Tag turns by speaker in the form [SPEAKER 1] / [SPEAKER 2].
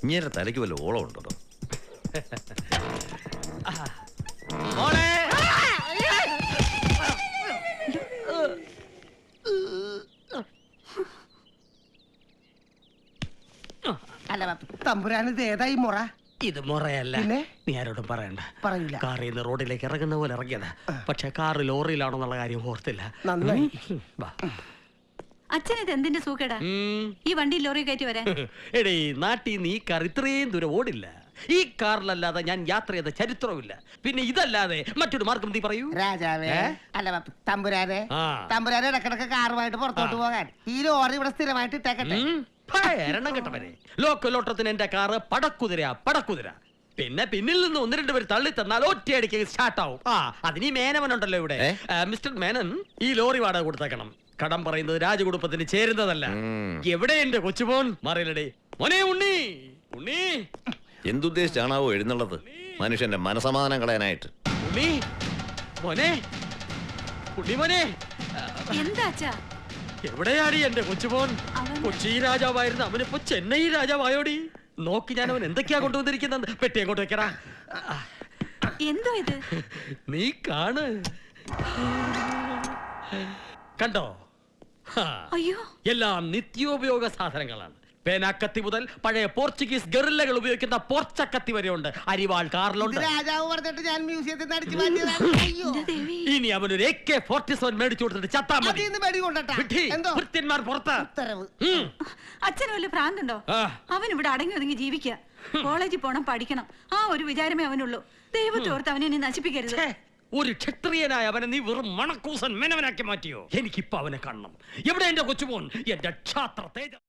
[SPEAKER 1] ഇങ്ങനെ തലയ്ക്ക് വല്ല ഓളം ഉണ്ടോ?
[SPEAKER 2] അല്ല തമ്പുരാന് ഇത് ഏതായി മുറ?
[SPEAKER 3] ഇത് മുറയല്ല. നീ ആരോടും പറയണ്ട.
[SPEAKER 2] പറയൂല.
[SPEAKER 3] കാറിൽ നിന്ന് റോഡിലേക്ക് ഇറങ്ങുന്ന പോലെ ഇറങ്ങിയതാ. പക്ഷെ കാറ് ലോറിയിലാണെന്നുള്ള കാര്യം ഓർത്തില്ല.
[SPEAKER 2] നന്നായി.
[SPEAKER 4] അച്ഛൻ ഇത് എന്തിന്റെ സൂക്കേടാ ഈ വണ്ടി ലോറി കയറ്റി വരാൻ?
[SPEAKER 3] എടേ, നാട്ടിൽ നീ കാർ ഇത്രയും ദൂരം ഓടില്ല. ഈ കാറിലല്ലാതെ ഞാൻ യാത്ര ചെയ്ത ചരിത്രവുമില്ല. പിന്നെ ഇതല്ലാതെ മറ്റൊരു മാർഗം നീ പറയൂ.
[SPEAKER 2] രാജാവേ, അല്ല തമ്പുരാനെ, തമ്പുരാനെ ഇടക്കിടക്ക് കാറുമായിട്ട് പുറത്തോട്ട് പോകാൻ ഈ ലോറി ഇവിടെ സ്ഥിരമായിട്ട് ഇട്ടേക്കട്ടെ.
[SPEAKER 3] എണ്ണം കെട്ടവനെ. ലോക്കലോട്ടത്തിന് എന്റെ കാറ് പടക്കുതിര. പിന്നെ പിന്നിൽ നിന്ന് 1-2 പേര് തള്ളി തന്നാൽ ഒറ്റയടിക്ക് സ്റ്റാർട്ട് ആവും. അതിന് മേനവനുണ്ടല്ലോ ഇവിടെ. മിസ്റ്റർ മേനൻ, ഈ ലോറി വാടക കൊടുത്തേക്കണം. കടം പറയുന്നത് രാജകുടുംബത്തിന് ചേരുന്നതല്ല. എവിടെ എന്റെ കൊച്ചുമോൻ? മറിയലടേ മോനെ. ഉണ്ണി
[SPEAKER 1] എന്തുദ്ദേശിച്ചാണാവോ എഴുന്നള്ളത്? മനുഷ്യന്റെ മനസമാധാനം കളയാനായിട്ട്.
[SPEAKER 3] മോനെ.
[SPEAKER 4] എന്താ അച്ഛാ?
[SPEAKER 3] എവിടെയാടി എന്റെ കൊച്ചുമോൻ? കൊച്ചി രാജാവായിരുന്നു, അവനിപ്പോ ചെന്നൈ രാജാവായോടി. നോക്കി ഞാൻ അവൻ എന്തൊക്കെയാ കൊണ്ടുവന്നിരിക്കുന്നത്. പെട്ടി അങ്ങോട്ട് വെക്കടാ.
[SPEAKER 4] എന്തോ ഇത്?
[SPEAKER 3] നീ കാണ്. കണ്ടോ?
[SPEAKER 4] അയ്യോ, എല്ലാം
[SPEAKER 3] നിത്യോപയോഗ സാധനങ്ങളാണ്. പേനാക്കത്തി മുതൽ പഴയ പോർച്ചുഗീസ് ഗറില്ലകൾ ഉപയോഗിക്കുന്ന പോർച്ചക്കത്തി വരെ ഉണ്ട്. അരിവാൾ കാറിലുണ്ട്.
[SPEAKER 2] രാജാവ് പറഞ്ഞിട്ട് ഞാൻ മ്യൂസിയത്തിൽ അടിച്ചു മാറ്റിയതാണ്.
[SPEAKER 3] ഇനി അവനൊരു AK-47 മേടിച്ചു കൊടുത്തിട്ട് ചത്താ മതി. ഭൃത്യന്മാർ പുറത്ത്.
[SPEAKER 4] അച്ഛന് വല്ല ഭ്രാന്തുണ്ടോ? അവൻ ഇവിടെ അടങ്ങി ഒതുങ്ങി ജീവിക്കുക. കോളേജിൽ പോണം, പഠിക്കണം, ആ ഒരു വിചാരമേ അവനുള്ളൂ. ദൈവത്തോർത്ത് അവനെ നീ നശിപ്പിക്കരുത്.
[SPEAKER 3] ഒരു ക്ഷത്രിയനായ അവനെ നീ വെറും മണക്കൂസൻ മെനവനാക്കി മാറ്റിയോ? എനിക്കിപ്പോ അവനെ കാണണം. എവിടെ എന്റെ കൊച്ചുമോൻ? എന്റെ ക്ഷാത്ര തേജ.